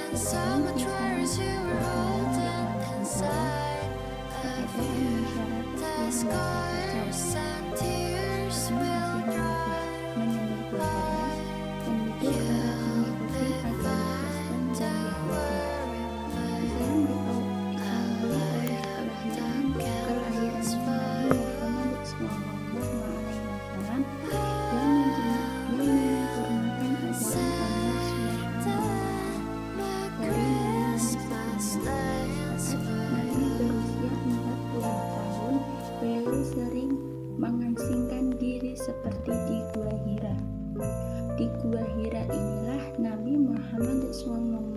Pertama, kisaran Rasulullah SAW keadaan masyarakat yang kacau dan masih menyembah berhala. Penduduk Arab mengikuti agama Kristen dan Yahudi. Islam diketahui setelah kelahiran Nabi Muhammad SAW yang menyempurnakan ajaran Allah SWT. Dari Nabi berusia 40 tahun, beliau sering mengasingkan diri seperti di Gua Hira. Di Gua Hira inilah Nabi Muhammad SAW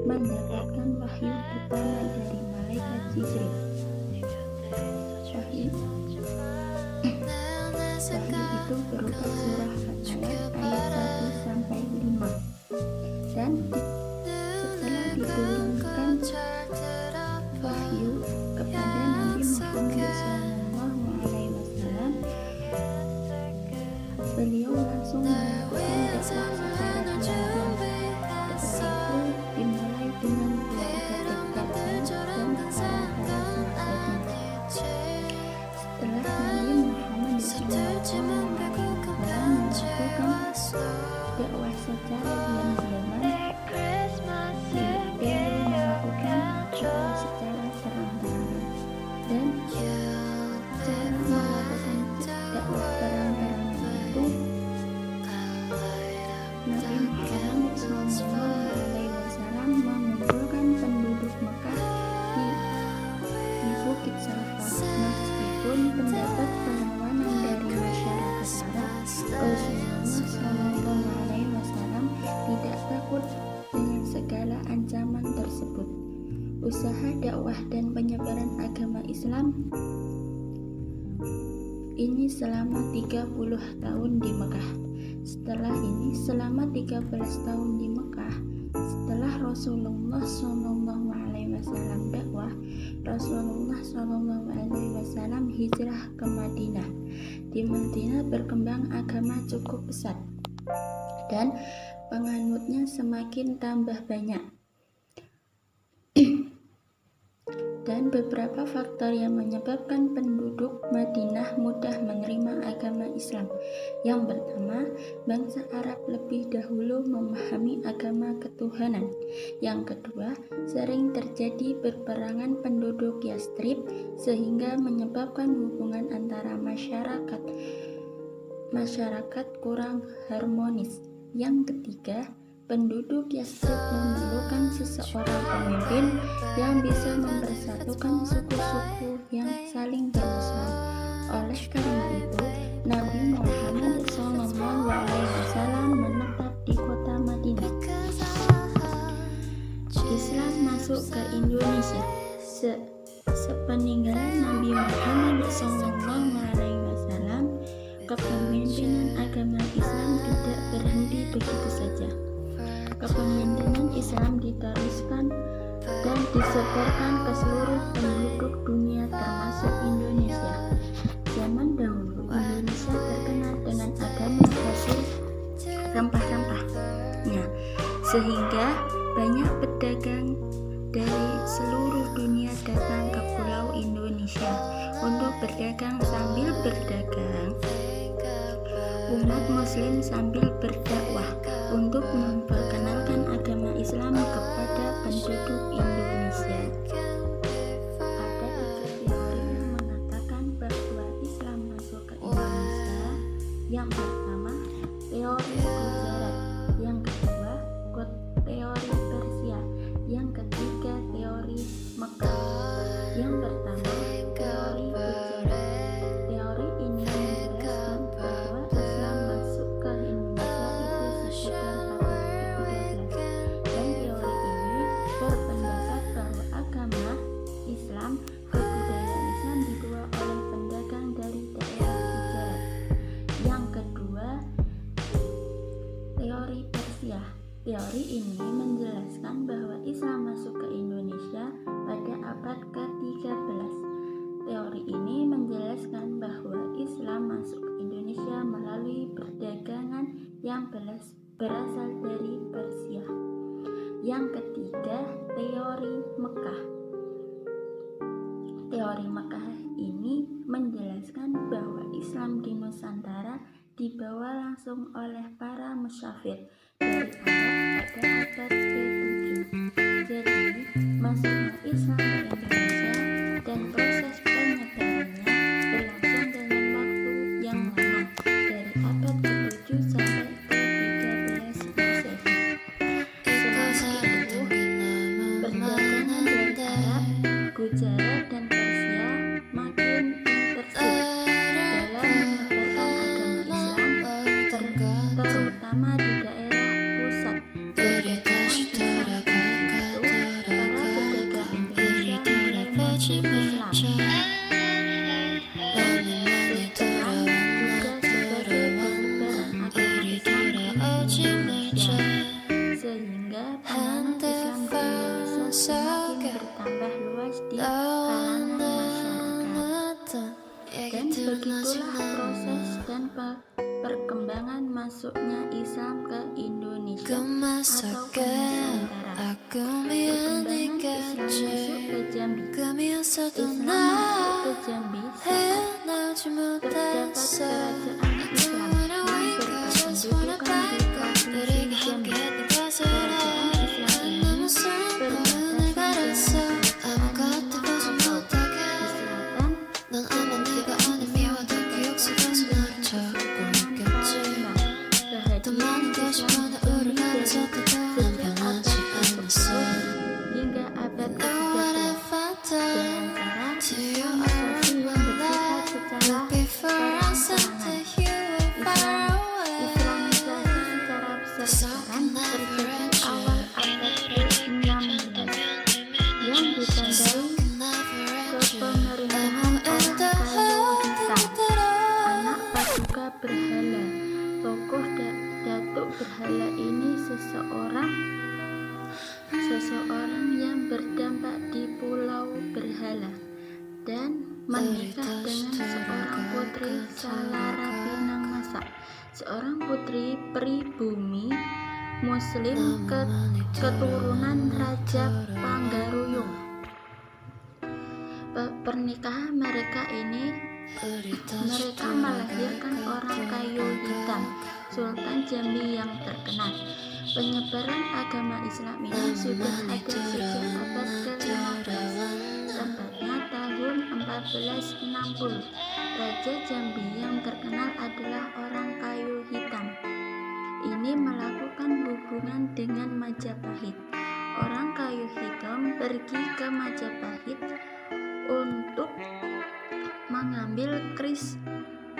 mendapatkan wahyu pertama dari malaikat Jibril. Wahyu itu berupa surah ayat 1-5 dan setelah diturunkan wahyu kepada Nabi Muhammad SAW, beliau langsung melakukan dakwah secara diam-diam. Dakwah itu dimulai dengan keluarga dekatnya dan para sahabatnya. Setelah Nabi Muhammad SAW melakukan dakwah secara diam-diaman, beliau melakukan dakwah secara terang-terangan. Dan cara melakukan dakwah terang-terangan itu, Nabi Muhammad SAW mengumpulkan penduduk Mekah di Bukit Safa. Meskipun mendapat perlawanan dari masyarakat Arab, Rasulullah SAW tidak takut dengan segala ancaman tersebut. Usaha dakwah dan penyebaran agama Islam ini selama 30 tahun di Mekah. Setelah ini, selama 13 tahun di Mekah, setelah Rasulullah SAW dakwah, Rasulullah SAW hijrah ke Madinah. Di Madinah berkembang agama cukup pesat dan penganutnya semakin tambah banyak. Dan beberapa faktor yang menyebabkan penduduk Madinah mudah menerima agama Islam. Yang pertama, bangsa Arab lebih dahulu memahami agama ketuhanan. Yang kedua, sering terjadi perperangan penduduk Yastrib sehingga menyebabkan hubungan antara masyarakat kurang harmonis. Yang ketiga, penduduk Yastrib memerlukan seseorang pemimpin yang bisa mempersatukan suku-suku yang saling bermusuhan. Oleh karena itu, Nabi Muhammad SAW menetap di kota Madinah. Islam masuk ke Indonesia. Sepeninggalan Nabi Muhammad SAW, kepemimpinan agama Islam tidak berhenti begitu saja. Kepemimpinan Islam diteruskan dan disebarkan ke seluruh penduduk dunia termasuk Indonesia. Zaman dahulu Indonesia terkenal dengan agama hasil rempah-rempahnya, sehingga banyak pedagang dari seluruh dunia datang ke pulau Indonesia untuk berdagang. Sambil berdagang, umat muslim sambil berdakwah untuk memperkenalkan agama Islam kepada penduduk Indonesia. Ada 3 teori yang mengatakan bahwa Islam masuk ke Indonesia. Yang pertama, teori Gujarat. Yang kedua, teori Persia. Yang ketiga, teori Mekah. Yang pertama, teori Gujarat. Teori ini menjelaskan bahwa Islam masuk ke Indonesia itu sekitar abad ke-13, dan teori ini berpendapat bahwa agama Islam, kebudayaan Islam dibawa oleh pendagang dari daerah Gujarat. Yang kedua, teori Persia. Teori ini menjelaskan bahwa Islam masuk ke Indonesia pada abad ke-13. Teori ini menjelaskan bahwa Islam masuk ke Indonesia melalui perdagangan yang berasal dari Persia. Yang ketiga, teori Mekah. Teori Mekah ini menjelaskan bahwa Islam di Nusantara dibawa langsung oleh para musafir dari Arab pada abad ke-7. Jadi, masuknya Islam ke Indonesia dan proses penyebarannya berlangsung dalam waktu yang lama, dari abad ke-7 sampai ke-13 Masehi. Selama itu, perdagangan dari Arab, Gujarat, dan Persia makin intensif dalam menyebarkan agama Islam, terutama di daerah pusat. Sehingga penganut Islam di Indonesia semakin bertambah luas di kalangan masyarakat. Dan begitulah proses dan perkembangan masuknya Islam ke Indonesia atau ke Nusantara. Perkembangan Islam masuk ke Jambi. Islam masuk ke Jambi saat terdapat kerajaan Islam yang berkependudukan di Provinsi Jambi. Kerajaan Islam ini berbatasan dengan kerajaan Minangkabau di selatan, kerajaan Islam di selatan dengan Kesultanan Palembang. Kehadiran Islam di Jambi dari sejak abad ke-10 hingga abad ke-13 dengan cara islamisasi yang bersifat secara perang-perangan. Islamisasi secara besar-besaran terjadi awal abad ke-16 yang ditandai kepemerintahan orang kayu hitam, anak paduka berhala. Tokoh datuk berhala ini seseorang yang berdampak di Pulau Berhala dan menikah dengan seorang putri Salara Pinangmasa, seorang putri pribumi Muslim keturunan Raja Panggaruyung. Pernikahan mereka melahirkan orang kayu hitam, Sultan Jambi yang terkenal. Penyebaran agama Islam ini sudah ada sejak abad ke-15, tepatnya tahun 1460. Raja Jambi yang terkenal adalah orang kayu hitam. Ini melakukan hubungan dengan Majapahit. Orang kayu hitam pergi ke Majapahit untuk mengambil keris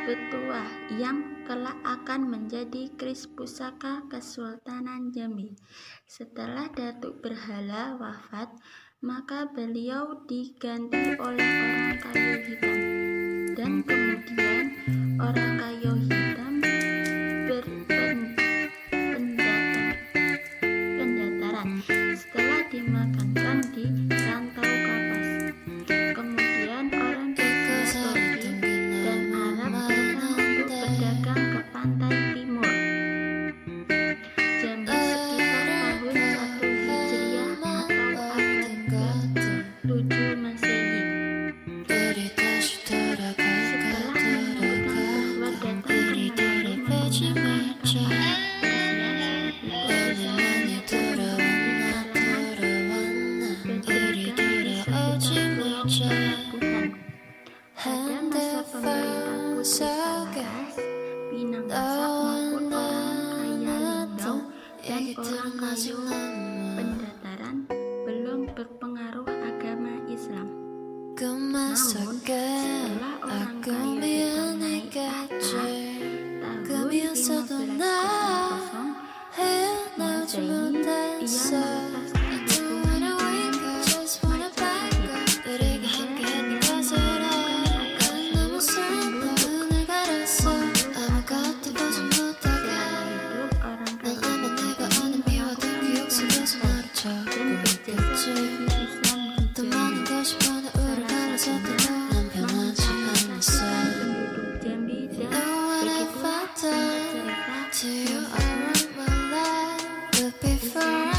Betuah yang kelak akan menjadi keris pusaka Kesultanan Jambi. Setelah Datuk Berhala wafat, maka beliau diganti oleh orang kayu hitam, dan kemudian orang kayu hitam pendataran setelah dimakamkan di Rantau Kapas. Kemudian orang Persia pergi dan Arab datang untuk berdagang ke pantai timur Jambi sekitar tahun 1 Hijriah atau abad ke-7 Masehi. Setelah menemukan bahwa datang kembali menggunakan kapal Persia saat itu usahanya berdagang di sekitar pulau pelabuhan. Pada masa pemerintah Putri Kalaras, Pinangmasa maupun orang kaya Linggau dan orang kayu pendataran belum berpengaruh agama Islam. Namun, setelah orang kayu hitam naik tahta tahun 1580 Masehi, ia melepaskan hubungan dengan Majapahit sehingga ia meninggalkan agama penduduk agama Islam. Setelah itu, orang kayu hitam ini melakukan pemberontakan dan berjasa bagi Islam di Jambi. Salah satunya mengatasnamakan penduduk Jambi, dan begitulah singkat cerita yang